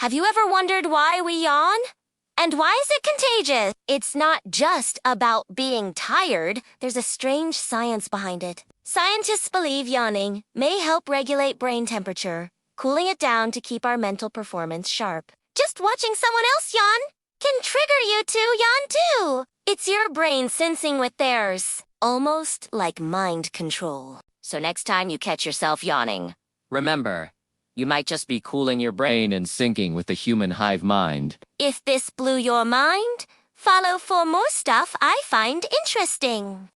Have you ever wondered why we yawn? And why is it contagious? It's not just about being tired. There's a strange science behind it. Scientists believe yawning may help regulate brain temperature, cooling it down to keep our mental performance sharp. Just watching someone else yawn can trigger you to yawn too. It's your brain sensing with theirs, almost like mind control. So next time you catch yourself yawning, remember, you might just be cooling your brain and syncing with the human hive mind. If this blew your mind, follow for more stuff I find interesting.